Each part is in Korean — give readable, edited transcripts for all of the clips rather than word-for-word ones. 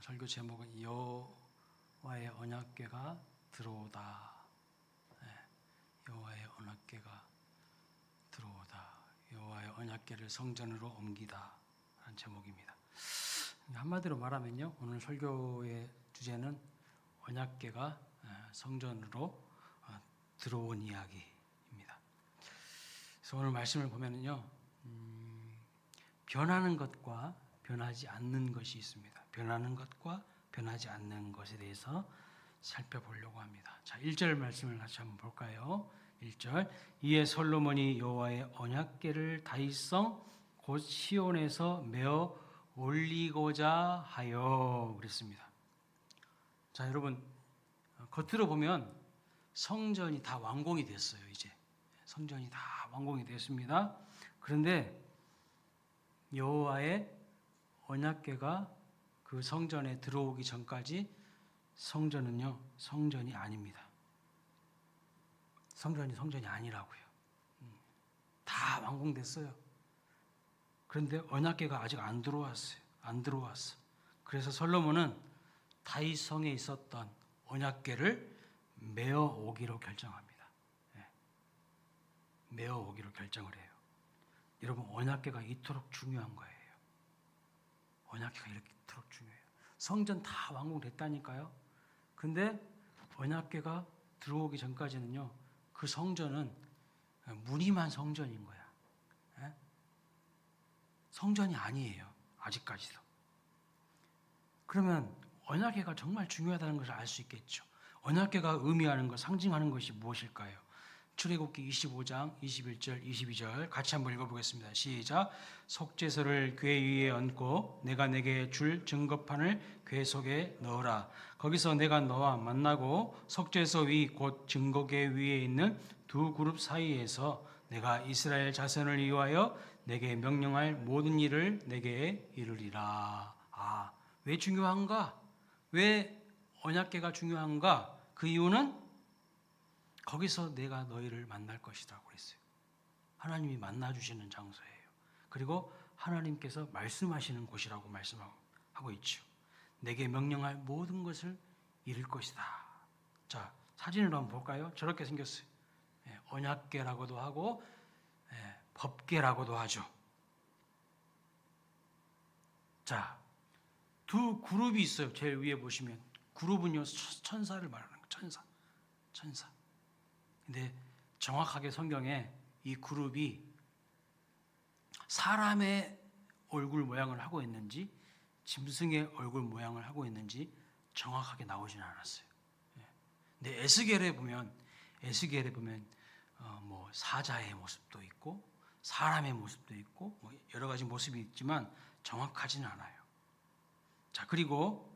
설교 제목은 여호와의 언약궤가 들어오다. 여호와의 언약궤가 들어오다. 여호와의 언약궤를 성전으로 옮기다. 라는 제목입니다. 한마디로 말하면요, 오늘 설교의 주제는 언약궤가 성전으로 들어온 이야기입니다. 그래서 오늘 말씀을 보면은요, 변하는 것과 변하지 않는 것이 있습니다. 변하는 것과 변하지 않는 것에 대해서 살펴보려고 합니다. 자, 1절 말씀을 같이 한번 볼까요? 1절. 이에 솔로몬이 여호와의 언약궤를 다윗성 곧 시온에서 메어 올리고자 하여 그랬습니다. 자, 여러분, 겉으로 보면 성전이 다 완공이 됐어요. 이제 성전이 다 완공이 됐습니다. 그런데 여호와의 언약궤가 그 성전에 들어오기 전까지 성전은요, 성전이 아닙니다. 성전이 아니라고요. 다 완공됐어요. 그런데 언약궤가 아직 안 들어왔어요. 안 들어왔어. 그래서 솔로몬은 다윗 성에 있었던 언약궤를 메어 오기로 결정합니다. 메어 오기로 결정을 해요. 여러분, 언약궤가 이토록 중요한 거예요. 언약궤가 이토록 중요해요. 성전 다 완공됐다니까요. 근데 언약궤가 들어오기 전까지는요, 그 성전은 무늬만 성전인 거야. 성전이 아니에요. 아직까지도. 그러면 언약궤가 정말 중요하다는 것을 알 수 있겠죠. 언약궤가 의미하는 것, 상징하는 것이 무엇일까요? 출애굽기 25장 21절 22절 같이 한번 읽어보겠습니다. 시작. 속죄소를 궤 위에 얹고 내가 내게 줄 증거판을 궤 속에 넣어라. 거기서 내가 너와 만나고 속죄소 위 곧 증거궤 위에 있는 두 그룹 사이에서 내가 이스라엘 자손을 위하여 내게 명령할 모든 일을 내게 이르리라. 왜 중요한가? 왜 언약궤가 중요한가? 그 이유는 거기서 내가 너희를 만날 것이다 그랬어요. 하나님이 만나주시는 장소예요. 그리고 하나님께서 말씀하시는 곳이라고 말씀하고 있죠. 내게 명령할 모든 것을 이룰 것이다. 자, 사진으로 한번 볼까요? 저렇게 생겼어요. 언약궤라고도 하고 법궤라고도 하죠. 자, 두 그룹이 있어요. 제일 위에 보시면 그룹은요, 천사를 말하는 거예요. 천사. 근데 정확하게 성경에 이 그룹이 사람의 얼굴 모양을 하고 있는지 짐승의 얼굴 모양을 하고 있는지 정확하게 나오지는 않았어요. 근데 에스겔에 보면 뭐 사자의 모습도 있고 사람의 모습도 있고 뭐 여러 가지 모습이 있지만 정확하지는 않아요. 자, 그리고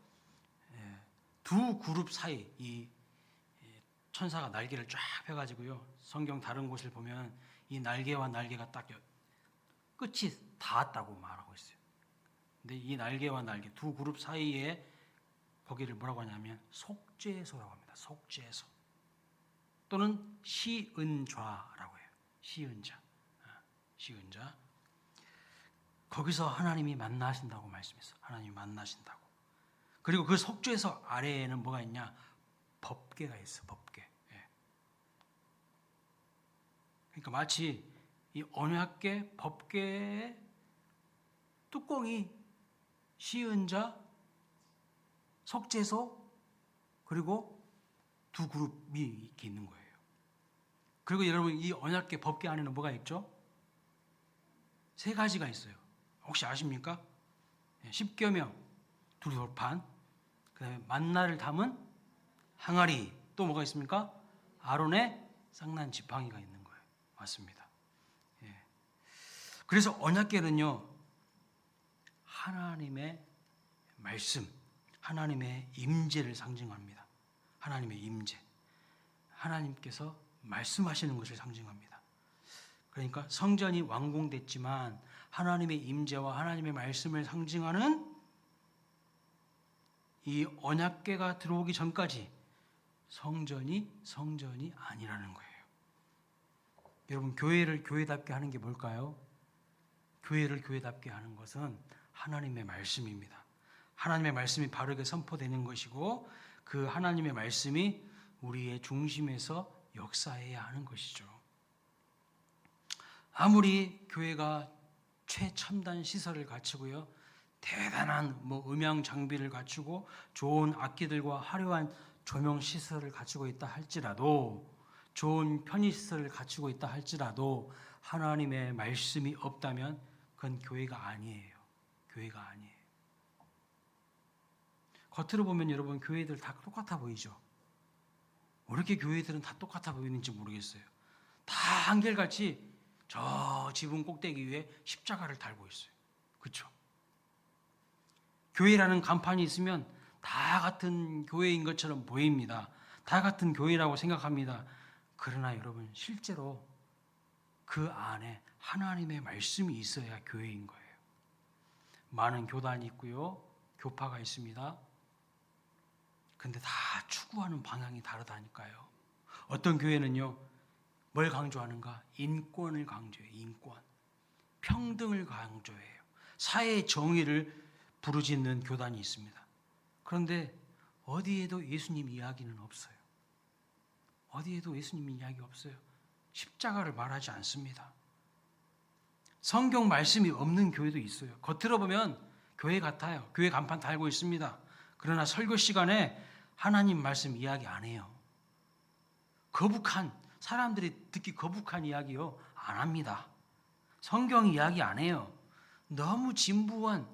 두 그룹 사이 이 천사가 날개를 쫙 펴가지고요. 성경 다른 곳을 보면 이 날개와 날개가 딱 끝이 닿았다고 말하고 있어요. 근데 이 날개와 날개 두 그룹 사이에 거기를 뭐라고 하냐면 속죄소라고 합니다. 속죄소 또는 시은좌라고 해요. 시은좌. 거기서 하나님이 만나신다고 말씀했어요. 하나님이 만나신다고. 그리고 그 속죄소 아래에는 뭐가 있냐? 법궤가 있어. 법궤. 그러니까 마치 이 언약궤, 법궤의 뚜껑이 시은자, 속죄소, 그리고 두 그룹이 이렇게 있는 거예요. 그리고 여러분, 이 언약궤, 법궤 안에는 뭐가 있죠? 세 가지가 있어요. 혹시 아십니까? 십계명, 두 돌판, 그다음에 만나를 담은 항아리, 또 뭐가 있습니까? 아론의 쌍난 지팡이가 있는 거예요. 맞습니다. 그래서 언약궤는요, 하나님의 말씀, 하나님의 임재를 상징합니다. 하나님의 임재. 하나님께서 말씀하시는 것을 상징합니다. 그러니까 성전이 완공됐지만 하나님의 임재와 하나님의 말씀을 상징하는 이 언약궤가 들어오기 전까지 성전이 아니라는 거예요. 여러분, 교회를 교회답게 하는 게 뭘까요? 교회를 교회답게 하는 것은 하나님의 말씀입니다. 하나님의 말씀이 바르게 선포되는 것이고 그 하나님의 말씀이 우리의 중심에서 역사해야 하는 것이죠. 아무리 교회가 최첨단 시설을 갖추고요, 대단한 음향 장비를 갖추고 좋은 악기들과 화려한 조명 시설을 갖추고 있다 할지라도, 좋은 편의 시설을 갖추고 있다 할지라도 하나님의 말씀이 없다면 그건 교회가 아니에요. 교회가 아니에요. 겉으로 보면 여러분 교회들 다 똑같아 보이죠? 왜 이렇게 교회들은 다 똑같아 보이는지 모르겠어요. 다 한결같이 저 지붕 꼭대기 위에 십자가를 달고 있어요. 그렇죠? 교회라는 간판이 있으면 다 같은 교회인 것처럼 보입니다. 다 같은 교회라고 생각합니다. 그러나 여러분 실제로 그 안에 하나님의 말씀이 있어야 교회인 거예요. 많은 교단이 있고요, 교파가 있습니다. 근데 다 추구하는 방향이 다르다니까요. 어떤 교회는요, 뭘 강조하는가? 인권을 강조해요. 인권. 평등을 강조해요. 사회의 정의를 부르짖는 교단이 있습니다. 그런데 어디에도 예수님 이야기는 없어요. 어디에도 예수님 이야기 없어요. 십자가를 말하지 않습니다. 성경 말씀이 없는 교회도 있어요. 겉으로 보면 교회 같아요. 교회 간판 달고 있습니다. 그러나 설교 시간에 하나님 말씀 이야기 안 해요. 거북한, 사람들이 듣기 거북한 이야기요, 안 합니다. 성경 이야기 안 해요. 너무 진부한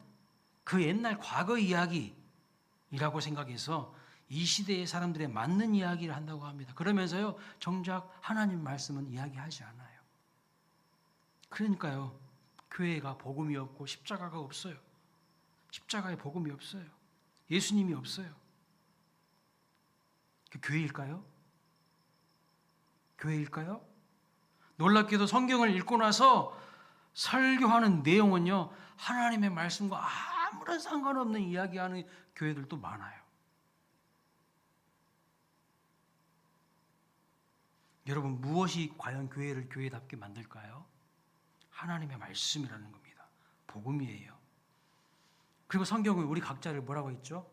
그 옛날 과거 이야기라고 생각해서 이 시대의 사람들의 맞는 이야기를 한다고 합니다. 그러면서요, 정작 하나님 말씀은 이야기하지 않아요. 그러니까요, 교회가 복음이 없고 십자가가 없어요. 십자가에 복음이 없어요. 예수님이 없어요. 그 교회일까요? 교회일까요? 놀랍게도 성경을 읽고 나서 설교하는 내용은요, 하나님의 말씀과 아무런 상관없는 이야기하는 교회들도 많아요. 여러분, 무엇이 과연 교회를 교회답게 만들까요? 하나님의 말씀이라는 겁니다. 복음이에요. 그리고 성경은 우리 각자를 뭐라고 했죠?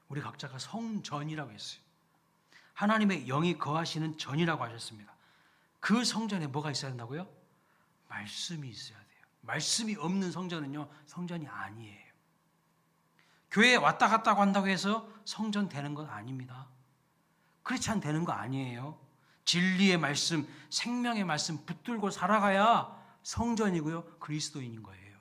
우리 각자가 성전이라고 했어요. 하나님의 영이 거하시는 전이라고 하셨습니다. 그 성전에 뭐가 있어야 한다고요? 말씀이 있어야 돼요. 말씀이 없는 성전은요, 성전이 아니에요. 교회에 왔다 갔다 한다고 해서 성전 되는 건 아닙니다. 그렇지 않 되는 거 아니에요. 진리의 말씀, 생명의 말씀 붙들고 살아가야 성전이고요, 그리스도인인 거예요.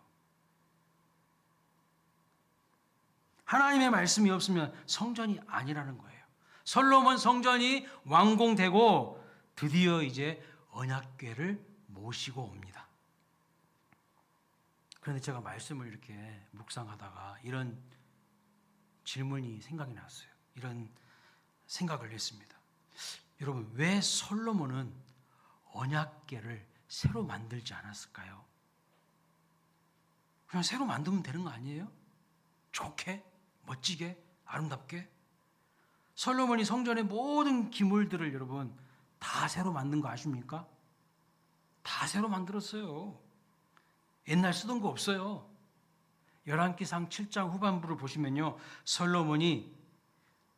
하나님의 말씀이 없으면 성전이 아니라는 거예요. 솔로몬 성전이 완공되고 드디어 이제 언약궤를 모시고 옵니다. 그런데 제가 말씀을 이렇게 묵상하다가 이런 질문이 생각이 났어요. 이런 생각을 했습니다. 여러분, 왜 솔로몬은 언약궤를 새로 만들지 않았을까요? 그냥 새로 만들면 되는 거 아니에요? 좋게, 멋지게, 아름답게. 솔로몬이 성전의 모든 기물들을 여러분 다 새로 만든 거 아십니까? 다 새로 만들었어요. 옛날 쓰던 거 없어요. 열왕기상 7장 후반부를 보시면요, 솔로몬이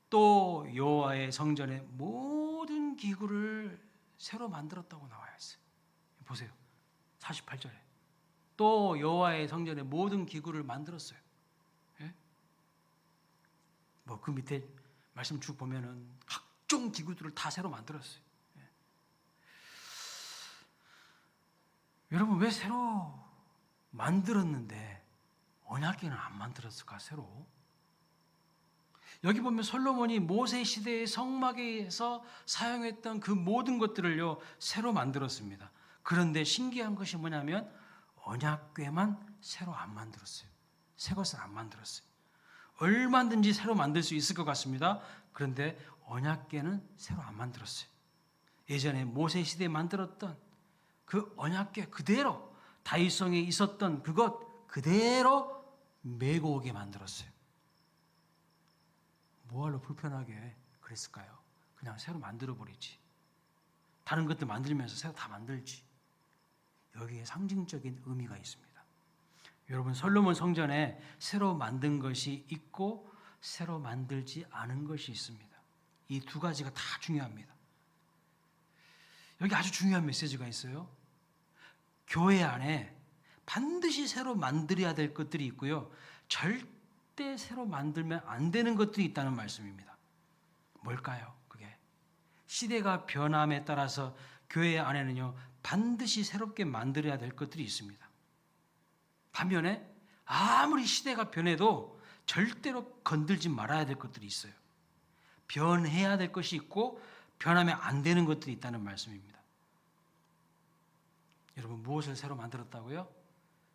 또 여호와의 성전의 모든 기구를 새로 만들었다고 나와 있어요. 보세요. 48절에 또 여호와의 성전의 모든 기구를 만들었어요. 예? 그 밑에 말씀 쭉 보면은 각종 기구들을 다 새로 만들었어요. 예. 여러분, 왜 새로 만들었는데 언약궤는 안 만들었을까, 새로? 여기 보면 솔로몬이 모세 시대의 성막에서 사용했던 그 모든 것들을요, 새로 만들었습니다. 그런데 신기한 것이 뭐냐면 언약궤만 새로 안 만들었어요. 새 것을 안 만들었어요. 얼마든지 새로 만들 수 있을 것 같습니다. 그런데 언약궤는 새로 안 만들었어요. 예전에 모세 시대에 만들었던 그 언약궤 그대로, 다윗성에 있었던 그것 그대로 메고 오게 만들었어요. 뭐하러 불편하게 그랬을까요? 그냥 새로 만들어버리지. 다른 것들 만들면서 새로 다 만들지. 여기에 상징적인 의미가 있습니다. 여러분, 솔로몬 성전에 새로 만든 것이 있고 새로 만들지 않은 것이 있습니다. 이 두 가지가 다 중요합니다. 여기 아주 중요한 메시지가 있어요. 교회 안에 반드시 새로 만들어야 될 것들이 있고요, 절대 새로 만들면 안 되는 것들이 있다는 말씀입니다. 뭘까요? 그게 시대가 변함에 따라서 교회 안에는요, 반드시 새롭게 만들어야 될 것들이 있습니다. 반면에 아무리 시대가 변해도 절대로 건들지 말아야 될 것들이 있어요. 변해야 될 것이 있고 변하면 안 되는 것들이 있다는 말씀입니다. 여러분, 무엇을 새로 만들었다고요?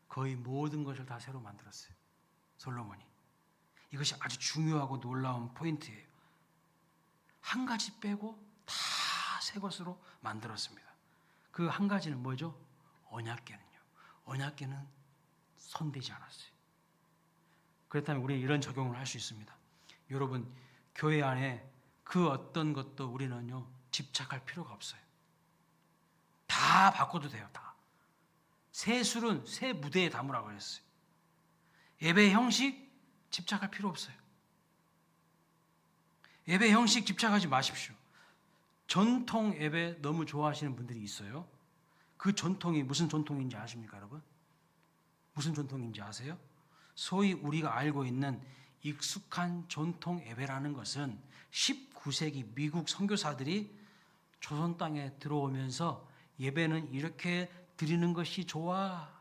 거의 모든 것을 다 새로 만들었어요, 솔로몬이. 이것이 아주 중요하고 놀라운 포인트예요. 한 가지 빼고 다 새 것으로 만들었습니다. 그 한 가지는 뭐죠? 언약궤는요. 언약궤는 손대지 않았어요. 그렇다면 우리는 이런 적용을 할 수 있습니다. 여러분, 교회 안에 그 어떤 것도 우리는요, 집착할 필요가 없어요. 다 바꿔도 돼요. 다. 새 술은 새 무대에 담으라고 그랬어요. 예배 형식 집착할 필요 없어요. 예배 형식 집착하지 마십시오. 전통 예배 너무 좋아하시는 분들이 있어요. 그 전통이 무슨 전통인지 아십니까, 여러분? 무슨 전통인지 아세요? 소위 우리가 알고 있는 익숙한 전통 예배라는 것은 19세기 미국 선교사들이 조선 땅에 들어오면서 예배는 이렇게 드리는 것이 좋아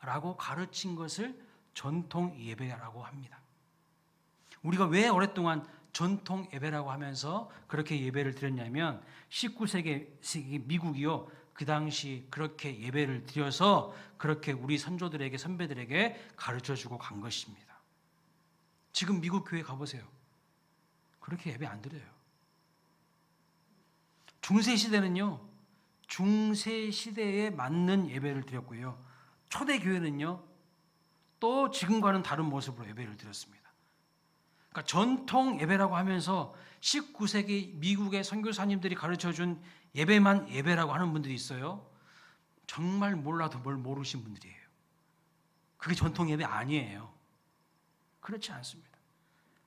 라고 가르친 것을 전통 예배라고 합니다. 우리가 왜 오랫동안 전통 예배라고 하면서 그렇게 예배를 드렸냐면 19세기 미국이요, 그 당시 그렇게 예배를 드려서 그렇게 우리 선조들에게, 선배들에게 가르쳐주고 간 것입니다. 지금 미국 교회 가보세요. 그렇게 예배 안 드려요. 중세 시대는요, 중세 시대에 맞는 예배를 드렸고요, 초대 교회는요, 또 지금과는 다른 모습으로 예배를 드렸습니다. 그러니까 전통 예배라고 하면서 19세기 미국의 선교사님들이 가르쳐준 예배만 예배라고 하는 분들이 있어요. 정말 몰라도 뭘 모르신 분들이에요. 그게 전통 예배 아니에요. 그렇지 않습니다.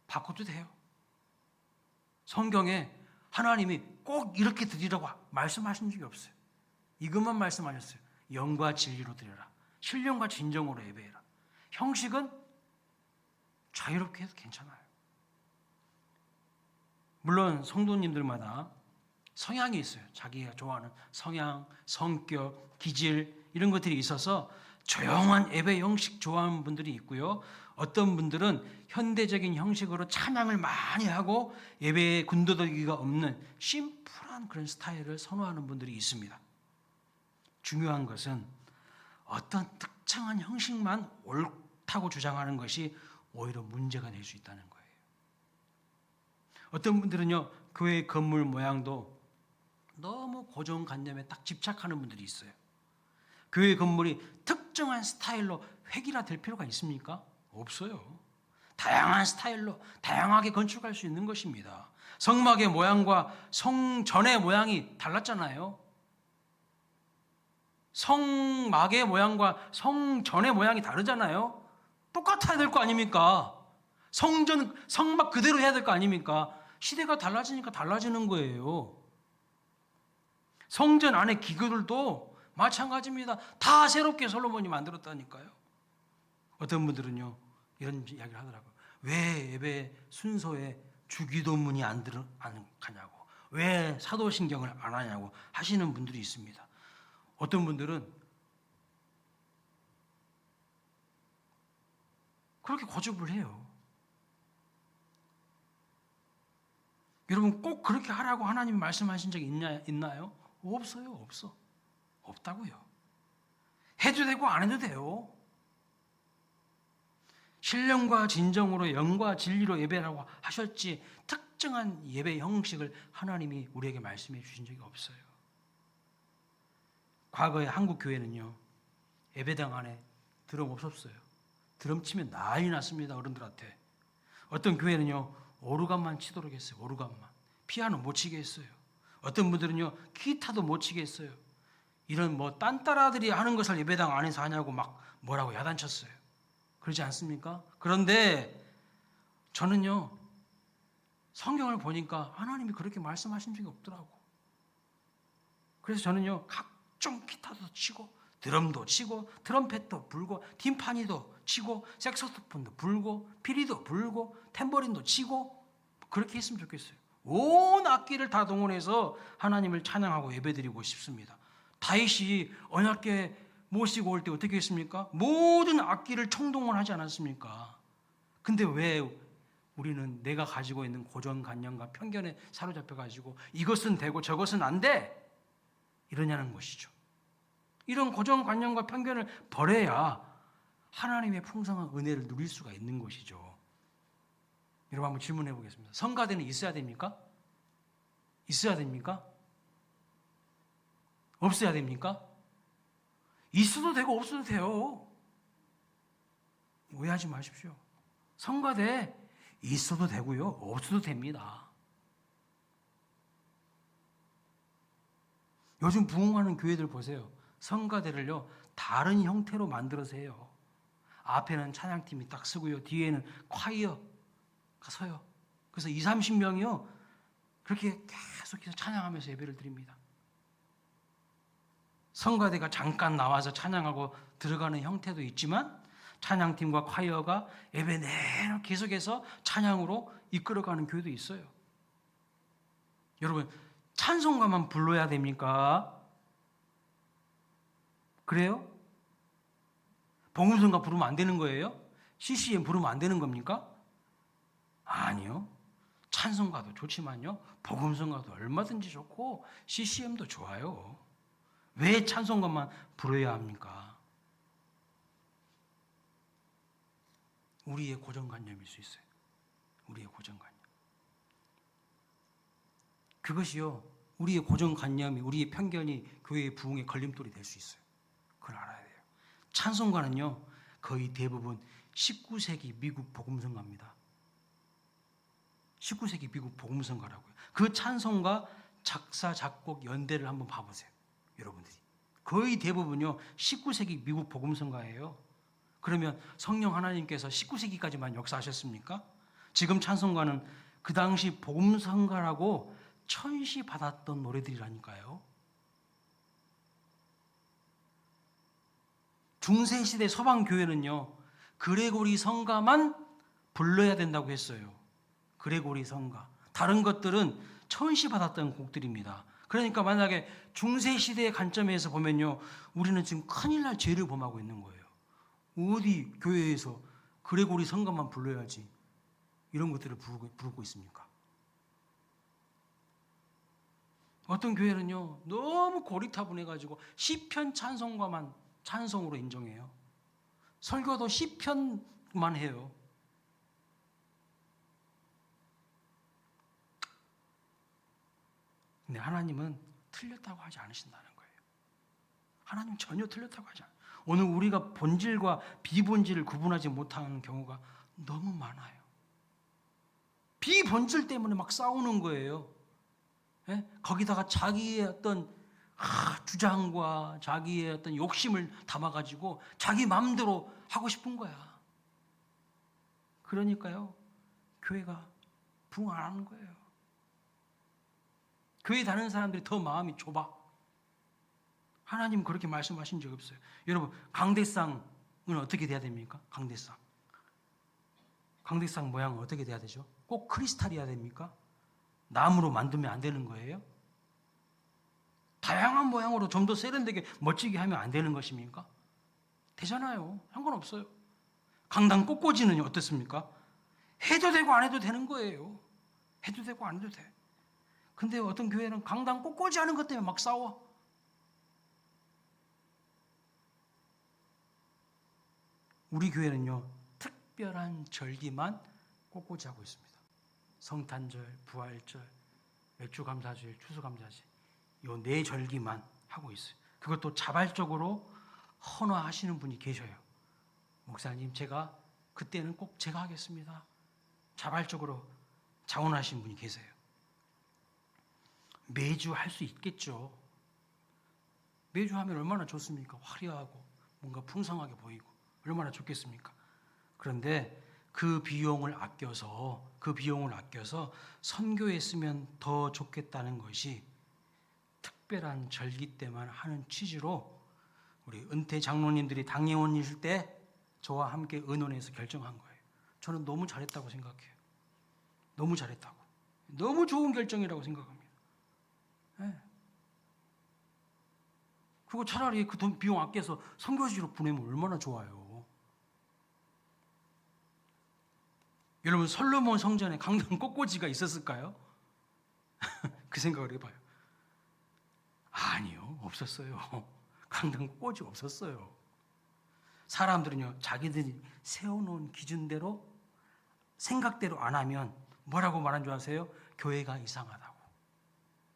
바꿔도 돼요. 성경에 하나님이 꼭 이렇게 드리라고 말씀하신 적이 없어요. 이것만 말씀하셨어요. 영과 진리로 드려라. 신령과 진정으로 예배해라. 형식은 자유롭게 해도 괜찮아요. 물론 성도님들마다 성향이 있어요. 자기가 좋아하는 성향, 성격, 기질 이런 것들이 있어서 조용한 예배 형식 좋아하는 분들이 있고요, 어떤 분들은 현대적인 형식으로 찬양을 많이 하고 예배에 군더더기가 없는 심플한 그런 스타일을 선호하는 분들이 있습니다. 중요한 것은 어떤 특정한 형식만 옳다고 주장하는 것이 오히려 문제가 될 수 있다는 거예요. 어떤 분들은요, 교회 건물 모양도 너무 고정관념에 딱 집착하는 분들이 있어요. 교회 건물이 특정한 스타일로 획일화될 필요가 있습니까? 없어요. 다양한 스타일로 다양하게 건축할 수 있는 것입니다. 성막의 모양과 성전의 모양이 달랐잖아요. 성막의 모양과 성전의 모양이 다르잖아요. 똑같아야 될 거 아닙니까? 성막 그대로 해야 될 거 아닙니까? 시대가 달라지니까 달라지는 거예요. 성전 안에 기구들도 마찬가지입니다. 다 새롭게 솔로몬이 만들었다니까요. 어떤 분들은요, 이런 이야기를 하더라고요. 왜 예배 순서에 주기도문이 안 가냐고, 왜 사도신경을 안 하냐고 하시는 분들이 있습니다. 어떤 분들은 그렇게 고집을 해요. 여러분, 꼭 그렇게 하라고 하나님 말씀하신 적이 있나요? 없어요. 없어. 없다고요. 해도 되고 안 해도 돼요. 신령과 진정으로 영과 진리로 예배라고 하셨지 특정한 예배 형식을 하나님이 우리에게 말씀해 주신 적이 없어요. 과거에 한국 교회는요, 예배당 안에 드럼 없었어요. 드럼 치면 난리 났습니다, 어른들한테. 어떤 교회는요, 오르간만 치도록 했어요. 오르간만. 피아노 못 치게 했어요. 어떤 분들은요, 기타도 못 치게 했어요. 이런 뭐 딴따라들이 하는 것을 예배당 안에서 하냐고 막 뭐라고 야단쳤어요. 그러지 않습니까? 그런데 저는요, 성경을 보니까 하나님이 그렇게 말씀하신 적이 없더라고. 그래서 저는요, 각종 기타도 치고 드럼도 치고 트럼펫도 불고 팀파니도 치고 색소폰도 불고 피리도 불고 탬버린도 치고 그렇게 했으면 좋겠어요. 온 악기를 다 동원해서 하나님을 찬양하고 예배드리고 싶습니다. 다윗이 언약궤 모시고 올 때 어떻게 했습니까? 모든 악기를 총동원하지 않았습니까? 근데 왜 우리는 내가 가지고 있는 고정관념과 편견에 사로잡혀가지고 이것은 되고 저것은 안 돼! 이러냐는 것이죠. 이런 고정관념과 편견을 버려야 하나님의 풍성한 은혜를 누릴 수가 있는 것이죠. 여러분 한번 질문해 보겠습니다. 성가대는 있어야 됩니까? 있어야 됩니까? 없어야 됩니까? 있어도 되고 없어도 돼요. 오해하지 마십시오. 성가대 있어도 되고요. 없어도 됩니다. 요즘 부흥하는 교회들 보세요. 성가대를요, 다른 형태로 만들어서 해요. 앞에는 찬양팀이 딱 서고요. 뒤에는 콰이어가 서요. 그래서 20, 30명이요. 그렇게 계속해서 찬양하면서 예배를 드립니다. 성가대가 잠깐 나와서 찬양하고 들어가는 형태도 있지만 찬양팀과 콰이어가 예배 내내 계속해서 찬양으로 이끌어가는 교회도 있어요. 여러분, 찬송가만 불러야 됩니까? 그래요? 복음성가 부르면 안 되는 거예요? CCM 부르면 안 되는 겁니까? 아니요. 찬송가도 좋지만요. 복음성가도 얼마든지 좋고 CCM도 좋아요. 왜 찬송가만 부르어야 합니까? 우리의 고정관념일 수 있어요. 우리의 고정관념. 그것이요, 우리의 고정관념이, 우리의 편견이 교회의 부흥의 걸림돌이 될 수 있어요. 그걸 알아야 돼요. 찬송가는요, 거의 대부분 19세기 미국 복음성가입니다. 19세기 미국 복음성가라고요. 그 찬송가 작사, 작곡, 연대를 한번 봐보세요. 여러분들이. 거의 대부분요, 19세기 미국 복음성가예요. 그러면 성령 하나님께서 19세기까지만 역사하셨습니까? 지금 찬송가는 그 당시 복음성가라고 천시받았던 노래들이라니까요. 중세시대 서방교회는요, 그레고리 성가만 불러야 된다고 했어요. 그레고리 성가. 다른 것들은 천시받았던 곡들입니다. 그러니까 만약에 중세시대의 관점에서 보면요, 우리는 지금 큰일 날 죄를 범하고 있는 거예요. 어디 교회에서 그레고리 성가만 불러야지 이런 것들을 부르고 있습니까? 어떤 교회는요, 너무 고리타분해가지고 시편 찬송가만 찬송으로 인정해요. 설교도 시편만 해요. 근데 하나님은 틀렸다고 하지 않으신다는 거예요. 하나님 전혀 틀렸다고 하지 않아요. 오늘 우리가 본질과 비본질을 구분하지 못하는 경우가 너무 많아요. 비본질 때문에 막 싸우는 거예요. 예? 거기다가 자기의 어떤 주장과 자기의 어떤 욕심을 담아가지고 자기 마음대로 하고 싶은 거야. 그러니까요, 교회가 부흥 안 하는 거예요. 교회 다니는 사람들이 더 마음이 좁아. 하나님은 그렇게 말씀하신 적이 없어요. 여러분, 강대상은 어떻게 돼야 됩니까? 강대상. 강대상 모양은 어떻게 돼야 되죠? 꼭 크리스탈이어야 됩니까? 나무로 만들면 안 되는 거예요? 다양한 모양으로 좀 더 세련되게 멋지게 하면 안 되는 것입니까? 되잖아요. 상관없어요. 강당 꽃꽂이는 어떻습니까? 해도 되고 안 해도 되는 거예요. 해도 되고 안 해도 돼. 근데 어떤 교회는 강당 꽃꽂이 하는 것 때문에 막 싸워. 우리 교회는요, 특별한 절기만 꽃꽂이 하고 있습니다. 성탄절, 부활절, 맥주감사절, 추수감사절, 이 네 절기만 하고 있어요. 그것도 자발적으로 헌화하시는 분이 계셔요. 목사님, 제가 그때는 꼭 제가 하겠습니다. 자발적으로 자원하신 분이 계세요. 매주 할 수 있겠죠. 매주 하면 얼마나 좋습니까? 화려하고 뭔가 풍성하게 보이고 얼마나 좋겠습니까? 그런데 그 비용을 아껴서 선교에 쓰면 더 좋겠다는 것이 특별한 절기 때만 하는 취지로 우리 은퇴 장로님들이 당회원이실 때 저와 함께 의논해서 결정한 거예요. 저는 너무 잘했다고 생각해요. 너무 잘했다고. 너무 좋은 결정이라고 생각합니다. 네. 그거 차라리 그 돈 비용 아껴서 선교지로 보내면 얼마나 좋아요. 여러분, 솔로몬 성전에 강당 꽃꽂이가 있었을까요? 그 생각을 해봐요. 아니요, 없었어요. 강당 꽃꽂이 없었어요. 사람들은요, 자기들이 세워놓은 기준대로 생각대로 안 하면 뭐라고 말한 줄 아세요? 교회가 이상하다고.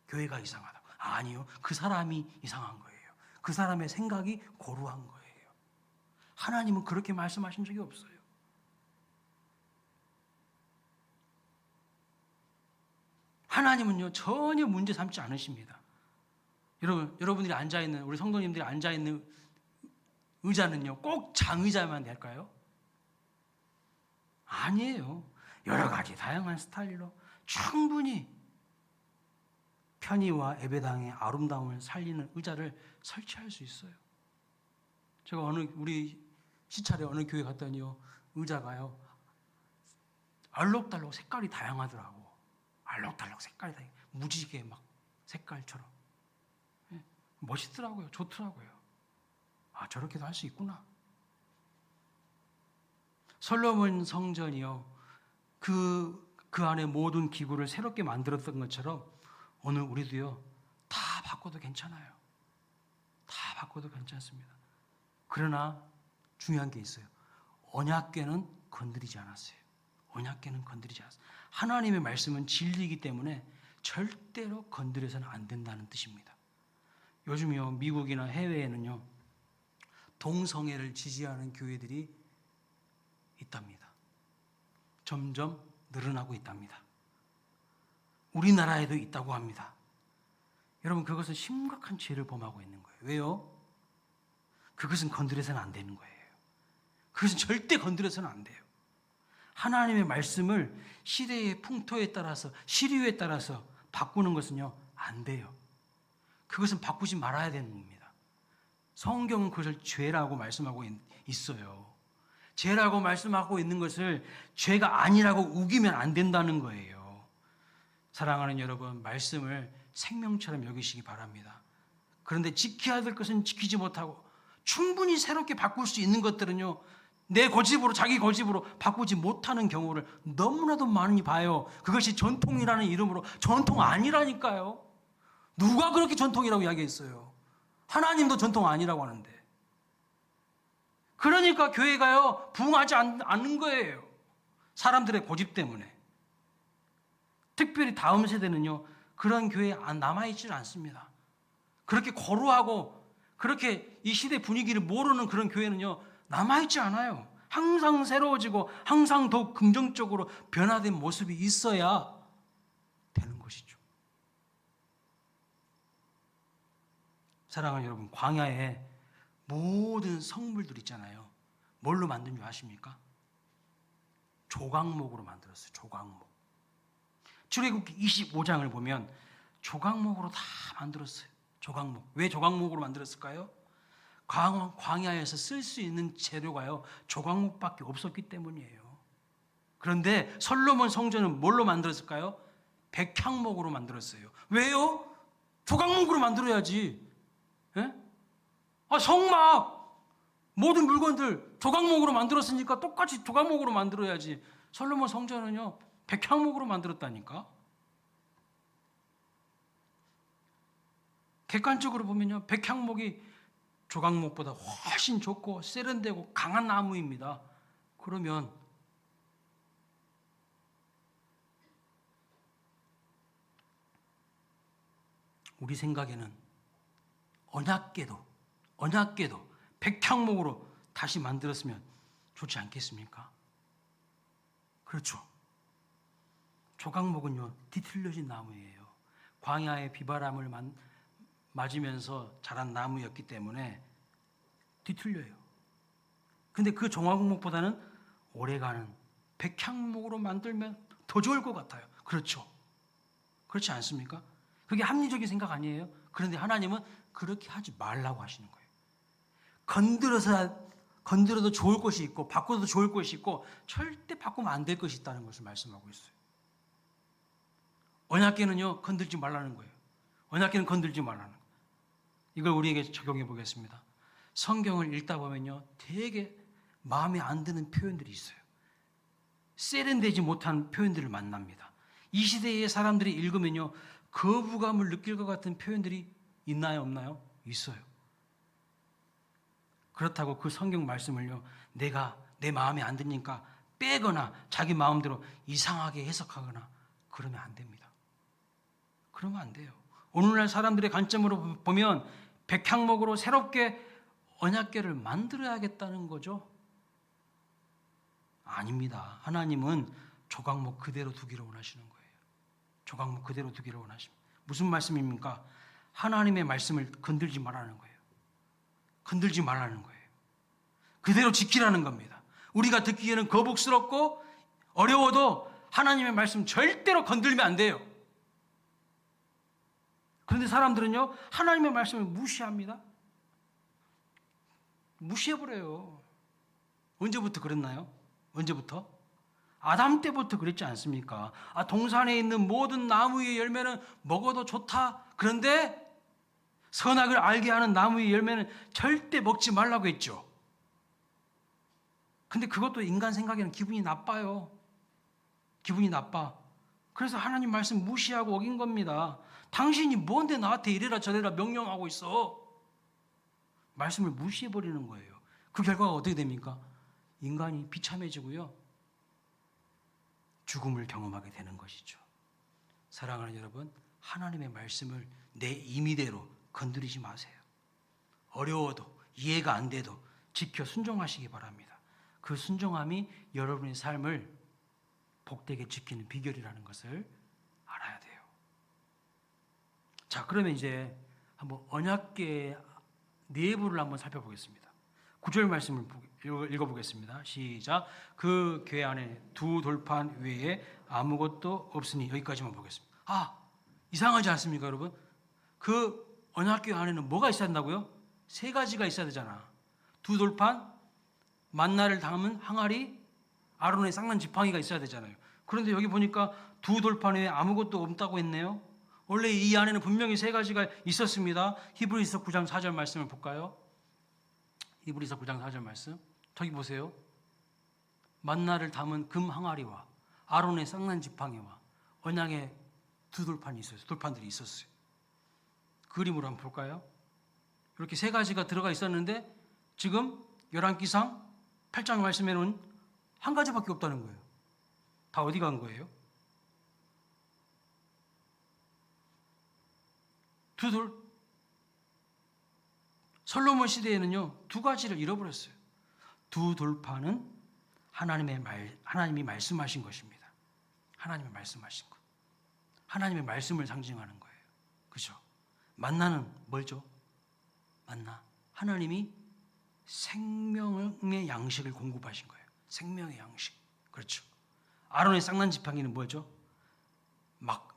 교회가 이상하다고. 아니요, 그 사람이 이상한 거예요. 그 사람의 생각이 고루한 거예요. 하나님은 그렇게 말씀하신 적이 없어요. 하나님은요, 전혀 문제 삼지 않으십니다. 여러분들이 앉아있는, 우리 성도님들이 앉아있는 의자는요, 꼭 장의자만 될까요? 아니에요. 여러 가지 다양한 스타일로 충분히 편의와 예배당의 아름다움을 살리는 의자를 설치할 수 있어요. 제가 우리 시찰에 어느 교회 갔더니요, 의자가요, 알록달록 색깔이 다양하더라고. 알록달록 색깔이 다양해. 무지개 막 색깔처럼. 멋있더라고요. 좋더라고요. 아, 저렇게도 할 수 있구나. 솔로몬 성전이요, 그 안에 모든 기구를 새롭게 만들었던 것처럼 오늘 우리도요, 다 바꿔도 괜찮아요. 다 바꿔도 괜찮습니다. 그러나 중요한 게 있어요. 언약궤는 건드리지 않았어요. 언약궤는 건드리지 않았어요. 하나님의 말씀은 진리이기 때문에 절대로 건드려서는 안 된다는 뜻입니다. 요즘요, 미국이나 해외에는요, 동성애를 지지하는 교회들이 있답니다. 점점 늘어나고 있답니다. 우리나라에도 있다고 합니다. 여러분, 그것은 심각한 죄를 범하고 있는 거예요. 왜요? 그것은 건드려서는 안 되는 거예요. 그것은 절대 건드려서는 안 돼요. 하나님의 말씀을 시대의 풍토에 따라서, 시류에 따라서 바꾸는 것은요, 안 돼요. 그것은 바꾸지 말아야 되는 겁니다. 성경은 그것을 죄라고 말씀하고 있어요. 죄라고 말씀하고 있는 것을 죄가 아니라고 우기면 안 된다는 거예요. 사랑하는 여러분, 말씀을 생명처럼 여기시기 바랍니다. 그런데 지켜야 될 것은 지키지 못하고 충분히 새롭게 바꿀 수 있는 것들은요, 내 고집으로, 자기 고집으로 바꾸지 못하는 경우를 너무나도 많이 봐요. 그것이 전통이라는 이름으로 전통 아니라니까요. 누가 그렇게 전통이라고 이야기했어요? 하나님도 전통 아니라고 하는데. 그러니까 교회가요, 부흥하지 않는 거예요. 사람들의 고집 때문에. 특별히 다음 세대는요, 그런 교회에 남아있지는 않습니다. 그렇게 거루하고 그렇게 이 시대 분위기를 모르는 그런 교회는요, 남아있지 않아요. 항상 새로워지고 항상 더 긍정적으로 변화된 모습이 있어야 되는 것이죠. 사랑하는 여러분, 광야에 모든 성물들 있잖아요. 뭘로 만든 줄 아십니까? 조각목으로 만들었어요. 조각목. 출애굽기 25장을 보면 조각목으로 다 만들었어요. 조각목. 왜 조각목으로 만들었을까요? 광야에서 쓸 수 있는 재료가요, 조각목밖에 없었기 때문이에요. 그런데 솔로몬 성전은 뭘로 만들었을까요? 백향목으로 만들었어요. 왜요? 조각목으로 만들어야지. 예? 성막, 모든 물건들 조각목으로 만들었으니까 똑같이 조각목으로 만들어야지. 솔로몬 성전은요, 백향목으로 만들었다니까. 객관적으로 보면요, 백향목이 조각목보다 훨씬 좋고 세련되고 강한 나무입니다. 그러면 우리 생각에는 언약궤도 백향목으로 다시 만들었으면 좋지 않겠습니까? 그렇죠. 조각목은요, 뒤틀려진 나무예요. 광야의 비바람을 맞으면서 자란 나무였기 때문에 뒤틀려요. 근데 그 종화국목보다는 오래가는 백향목으로 만들면 더 좋을 것 같아요. 그렇죠? 그렇지 않습니까? 그게 합리적인 생각 아니에요? 그런데 하나님은 그렇게 하지 말라고 하시는 거예요. 건드려도 좋을 것이 있고 바꿔도 좋을 것이 있고 절대 바꾸면 안 될 것이 있다는 것을 말씀하고 있어요. 언약궤는요, 건들지 말라는 거예요. 언약궤는 건들지 말라는 거예요. 이걸 우리에게 적용해 보겠습니다. 성경을 읽다 보면요, 되게 마음에 안 드는 표현들이 있어요. 세련되지 못한 표현들을 만납니다. 이 시대의 사람들이 읽으면요, 거부감을 느낄 것 같은 표현들이 있나요, 없나요? 있어요. 그렇다고 그 성경 말씀을요, 내가 내 마음에 안 드니까 빼거나 자기 마음대로 이상하게 해석하거나 그러면 안 됩니다. 그러면 안 돼요. 오늘날 사람들의 관점으로 보면 백향목으로 새롭게 언약궤를 만들어야겠다는 거죠. 아닙니다. 하나님은 조각목 그대로 두기를 원하시는 거예요. 조각목 그대로 두기를 원하십니다. 무슨 말씀입니까? 하나님의 말씀을 건들지 말라는 거예요. 건들지 말라는 거예요. 그대로 지키라는 겁니다. 우리가 듣기에는 거북스럽고 어려워도 하나님의 말씀 절대로 건들면 안 돼요. 그런데 사람들은요, 하나님의 말씀을 무시합니다. 무시해버려요. 언제부터 그랬나요? 언제부터? 아담 때부터 그랬지 않습니까? 동산에 있는 모든 나무의 열매는 먹어도 좋다. 그런데 선악을 알게 하는 나무의 열매는 절대 먹지 말라고 했죠. 근데 그것도 인간 생각에는 기분이 나빠요. 기분이 나빠. 그래서 하나님 말씀 무시하고 어긴 겁니다. 당신이 뭔데 나한테 이래라 저래라 명령하고 있어. 말씀을 무시해버리는 거예요. 그 결과가 어떻게 됩니까? 인간이 비참해지고요, 죽음을 경험하게 되는 것이죠. 사랑하는 여러분, 하나님의 말씀을 내 임의대로 건드리지 마세요. 어려워도 이해가 안 돼도 지켜 순종하시기 바랍니다. 그 순종함이 여러분의 삶을 복되게 지키는 비결이라는 것을 알아야 돼요. 자, 그러면 이제 한번 언약궤의 내부를 한번 살펴보겠습니다. 9절 말씀을 읽어보겠습니다. 시작. 그 궤 안에 두 돌판 외에 아무것도 없으니, 여기까지만 보겠습니다. 이상하지 않습니까, 여러분? 그 언약궤 안에는 뭐가 있어야 한다고요? 세 가지가 있어야 되잖아. 두 돌판, 만나를 담은 항아리, 아론의 쌍난 지팡이가 있어야 되잖아요. 그런데 여기 보니까 두 돌판 외에 아무것도 없다고 했네요. 원래 이 안에는 분명히 세 가지가 있었습니다. 히브리서 9장 4절 말씀을 볼까요? 히브리서 9장 4절 말씀. 저기 보세요. 만나를 담은 금 항아리와 아론의 쌍난 지팡이와 언약의 두 돌판이 있었어요. 돌판들이 있었어요. 그림으로 한번 볼까요? 이렇게 세 가지가 들어가 있었는데 지금 열왕기상 8장 말씀에는 한 가지밖에 없다는 거예요. 다 어디 간 거예요? 두 돌. 솔로몬 시대에는요, 두 가지를 잃어버렸어요. 두 돌판은 하나님이 말씀하신 것입니다. 하나님이 말씀하신 것. 하나님의 말씀을 상징하는 거예요. 그죠? 만나는 뭘죠? 만나. 하나님이 생명의 양식을 공급하신 거예요. 생명의 양식. 그렇죠. 아론의 쌍난 지팡이는 뭐죠?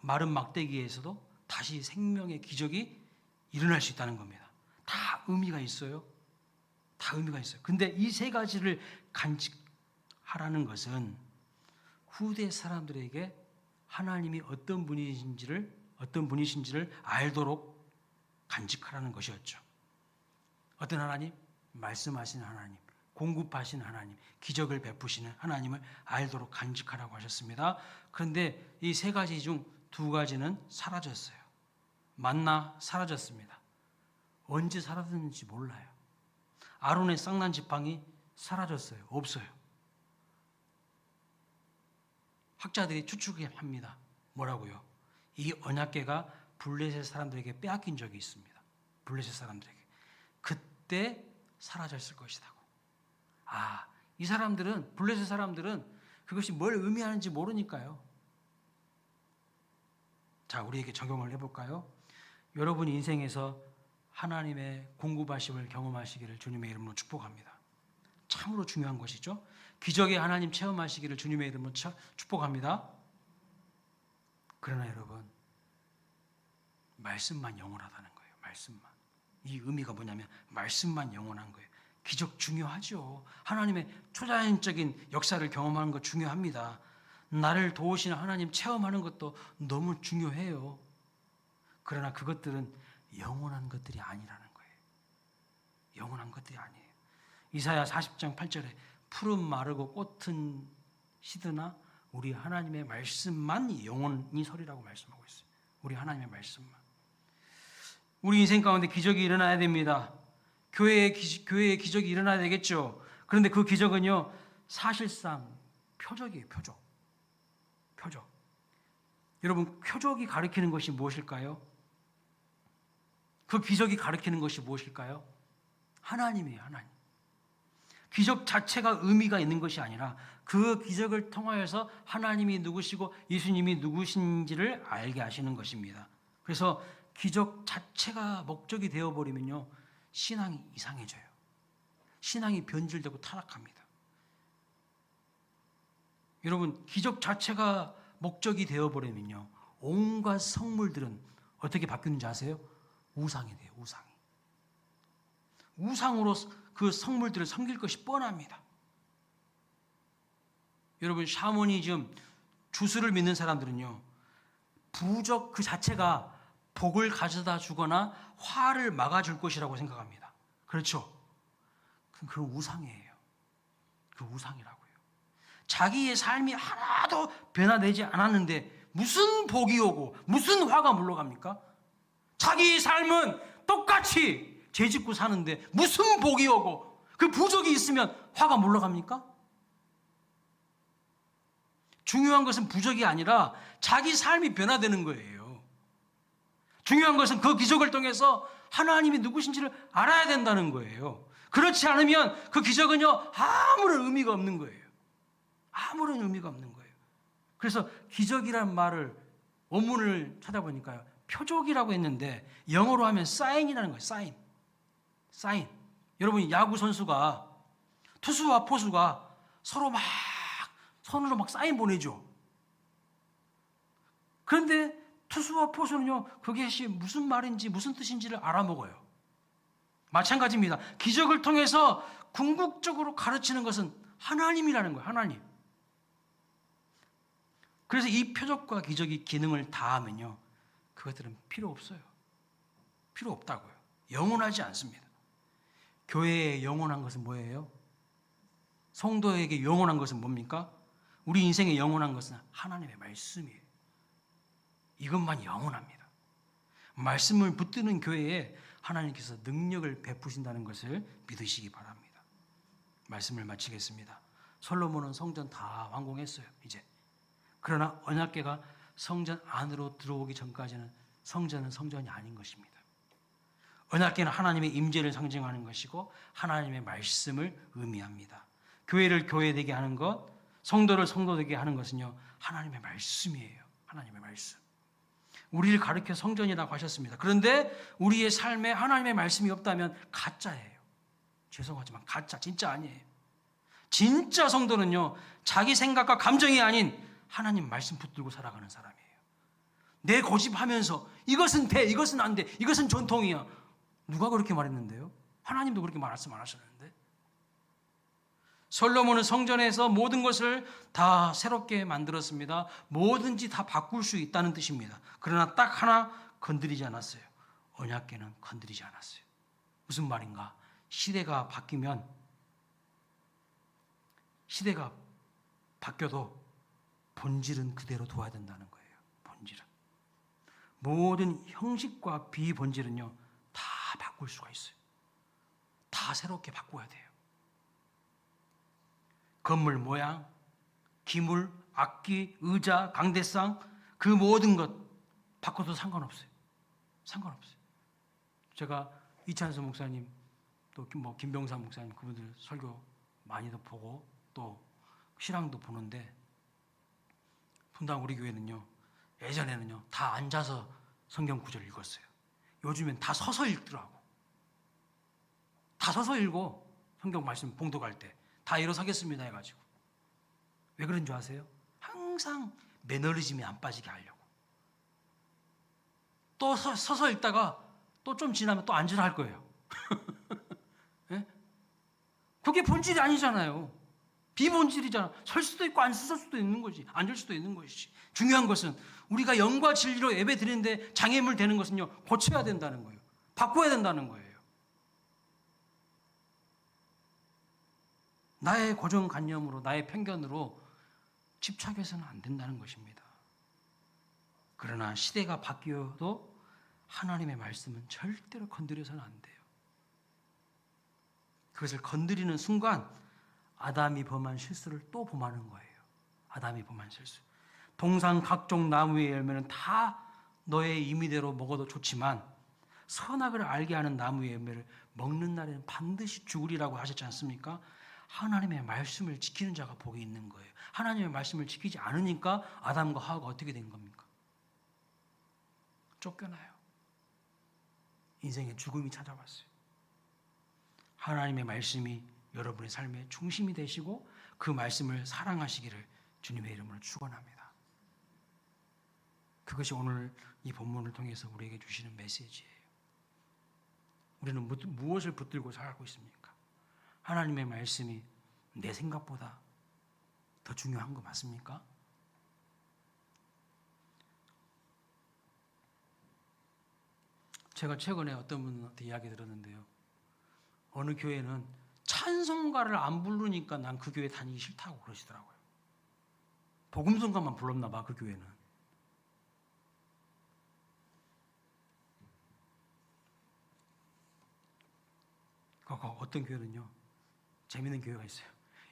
마른 막대기에서도 다시 생명의 기적이 일어날 수 있다는 겁니다. 다 의미가 있어요. 다 의미가 있어요. 근데 이 세 가지를 간직하라는 것은 후대 사람들에게 하나님이 어떤 분이신지를 알도록 간직하라는 것이었죠. 어떤 하나님? 말씀하시는 하나님, 공급하시는 하나님, 기적을 베푸시는 하나님을 알도록 간직하라고 하셨습니다. 그런데 이 세 가지 중 두 가지는 사라졌어요. 만나 사라졌습니다. 언제 사라졌는지 몰라요. 아론의 쌍난 지팡이 사라졌어요. 없어요. 학자들이 추측합니다. 뭐라고요? 이 언약궤가 블레셋 사람들에게 빼앗긴 적이 있습니다. 블레셋 사람들에게. 그때 사라졌을 것이라고. 이 사람들은, 블레셋 사람들은 그것이 뭘 의미하는지 모르니까요. 자, 우리에게 적용을 해볼까요? 여러분 인생에서 하나님의 공급하심을 경험하시기를 주님의 이름으로 축복합니다. 참으로 중요한 것이죠. 기적의 하나님 체험하시기를 주님의 이름으로 축복합니다. 그러나 여러분, 말씀만 영원하다는 거예요. 말씀만. 이 의미가 뭐냐면 말씀만 영원한 거예요. 기적 중요하죠. 하나님의 초자연적인 역사를 경험하는 것 중요합니다. 나를 도우시는 하나님 체험하는 것도 너무 중요해요. 그러나 그것들은 영원한 것들이 아니라는 거예요. 영원한 것들이 아니에요. 이사야 40장 8절에 푸른 마르고 꽃은 시드나 우리 하나님의 말씀만 영원히 서리라고 말씀하고 있어요. 우리 하나님의 말씀만. 우리 인생 가운데 기적이 일어나야 됩니다. 교회에 기적이 일어나야 되겠죠. 그런데 그 기적은요, 사실상 표적이에요. 표적. 여러분, 표적이 가리키는 것이 무엇일까요? 그 기적이 가리키는 것이 무엇일까요? 하나님이에요. 하나님. 기적 자체가 의미가 있는 것이 아니라 그 기적을 통하여서 하나님이 누구시고 예수님이 누구신지를 알게 하시는 것입니다. 그래서 기적 자체가 목적이 되어버리면요, 신앙이 이상해져요. 신앙이 변질되고 타락합니다. 여러분, 기적 자체가 목적이 되어버리면요, 온갖 성물들은 어떻게 바뀌는지 아세요? 우상이 돼요. 우상으로 그 성물들을 섬길 것이 뻔합니다. 여러분, 샤머니즘, 주술을 믿는 사람들은요, 부적 그 자체가 복을 가져다 주거나 화를 막아줄 것이라고 생각합니다. 그렇죠? 그 우상이에요. 그 우상이라고요. 자기의 삶이 하나도 변화되지 않았는데 무슨 복이 오고 무슨 화가 물러갑니까? 자기의 삶은 똑같이 죄짓고 사는데 무슨 복이 오고 그 부적이 있으면 화가 물러갑니까? 중요한 것은 부적이 아니라 자기 삶이 변화되는 거예요. 중요한 것은 그 기적을 통해서 하나님이 누구신지를 알아야 된다는 거예요. 그렇지 않으면 그 기적은요, 아무런 의미가 없는 거예요. 아무런 의미가 없는 거예요. 그래서 기적이란 말을 원문을 찾아보니까요, 표적이라고 했는데 영어로 하면 사인이라는 거예요. 사인. 여러분, 야구 선수가 투수와 포수가 서로 막 손으로 막 사인 보내죠. 그런데 투수와 포수는요, 그것이 무슨 말인지 무슨 뜻인지를 알아먹어요. 마찬가지입니다. 기적을 통해서 궁극적으로 가르치는 것은 하나님이라는 거예요. 하나님. 그래서 이 표적과 기적이 기능을 다하면요, 그것들은 필요 없어요. 필요 없다고요. 영원하지 않습니다. 교회에 영원한 것은 뭐예요? 성도에게 영원한 것은 뭡니까? 우리 인생에 영원한 것은 하나님의 말씀이에요. 이것만 영원합니다. 말씀을 붙드는 교회에 하나님께서 능력을 베푸신다는 것을 믿으시기 바랍니다. 말씀을 마치겠습니다. 솔로몬은 성전 다 완공했어요, 이제. 그러나 언약궤가 성전 안으로 들어오기 전까지는 성전은 성전이 아닌 것입니다. 언약궤는 하나님의 임재를 상징하는 것이고 하나님의 말씀을 의미합니다. 교회를 교회되게 하는 것, 성도를 성도되게 하는 것은요, 하나님의 말씀이에요. 하나님의 말씀. 우리를 가르쳐 성전이라고 하셨습니다. 그런데 우리의 삶에 하나님의 말씀이 없다면 가짜예요. 죄송하지만 가짜, 진짜 아니에요. 진짜 성도는요, 자기 생각과 감정이 아닌 하나님 말씀 붙들고 살아가는 사람이에요. 내 고집하면서 이것은 돼, 이것은 안 돼, 이것은 전통이야. 누가 그렇게 말했는데요? 하나님도 그렇게 말씀 안 하셨는데. 솔로몬은 성전에서 모든 것을 다 새롭게 만들었습니다. 뭐든지 다 바꿀 수 있다는 뜻입니다. 그러나 딱 하나 건드리지 않았어요. 언약궤는 건드리지 않았어요. 무슨 말인가? 시대가 바뀌면, 시대가 바뀌어도 본질은 그대로 둬야 된다는 거예요. 본질은. 모든 형식과 비본질은요, 다 바꿀 수가 있어요. 다 새롭게 바꿔야 돼요. 건물 모양, 기물, 악기, 의자, 강대상, 그 모든 것 바꿔도 상관없어요. 상관없어요. 제가 이찬수 목사님, 또 김병사 목사님, 그분들 설교 많이도 보고 또 신앙도 보는데, 분당 우리 교회는요, 예전에는요 다 앉아서 성경 구절 읽었어요. 요즘엔 다 서서 읽더라고. 다 서서 읽어. 성경 말씀 봉독할 때. 다 일어서겠습니다 해가지고. 왜 그런 줄 아세요? 항상 매너리즘에 안 빠지게 하려고. 또 서서 읽다가 또 좀 지나면 또 앉으라 할 거예요. 예? 그게 본질이 아니잖아요. 비본질이잖아. 설 수도 있고 안 설 수도 있는 거지. 앉을 수도 있는 것이지. 중요한 것은 우리가 영과 진리로 예배 드리는데 장애물 되는 것은요, 고쳐야 된다는 거예요. 바꿔야 된다는 거예요. 나의 고정관념으로, 나의 편견으로 집착해서는 안 된다는 것입니다. 그러나 시대가 바뀌어도 하나님의 말씀은 절대로 건드려서는 안 돼요. 그것을 건드리는 순간 아담이 범한 실수를 또 범하는 거예요. 아담이 범한 실수. 동상 각종 나무의 열매는 다 너의 임의대로 먹어도 좋지만 선악을 알게 하는 나무의 열매를 먹는 날에는 반드시 죽으리라고 하셨지 않습니까? 하나님의 말씀을 지키는 자가 복이 있는 거예요. 하나님의 말씀을 지키지 않으니까 아담과 하와가 어떻게 된 겁니까? 쫓겨나요. 인생의 죽음이 찾아왔어요. 하나님의 말씀이 여러분의 삶의 중심이 되시고 그 말씀을 사랑하시기를 주님의 이름으로 축원합니다. 그것이 오늘 이 본문을 통해서 우리에게 주시는 메시지예요. 우리는 무엇을 붙들고 살고 있습니까? 하나님의 말씀이 내 생각보다 더 중요한 거 맞습니까? 제가 최근에 어떤 분한테 이야기 들었는데요. 어느 교회는 찬송가를 안 부르니까 난 그 교회 다니기 싫다고 그러시더라고요. 복음성가만 불렀나 봐, 그 교회는. 어떤 교회는요, 재밌는 교회가 있어요.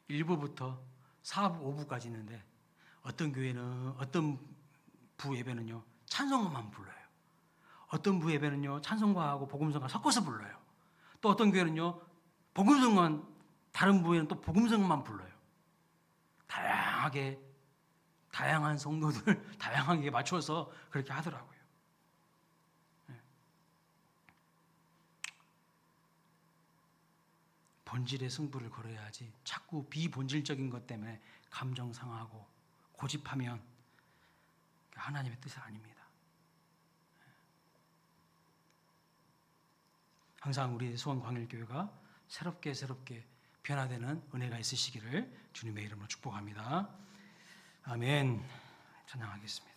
1부부터 4부, 5부까지 있는데 어떤 교회는, 어떤 부 예배는요, 찬송가만 불러요. 어떤 부 예배는요, 찬송가하고 복음성가 섞어서 불러요. 또 어떤 교회는요, 복음성만, 다른 부에는 또 복음성만 불러요. 다양한 성도들, 다양하게 맞춰서 그렇게 하더라고요. 본질의 승부를 걸어야지 자꾸 비본질적인 것 때문에 감정 상하고 고집하면 하나님의 뜻이 아닙니다. 항상 우리 수원광일교회가 새롭게 변화되는 은혜가 있으시기를 주님의 이름으로 축복합니다. 아멘. 찬양하겠습니다.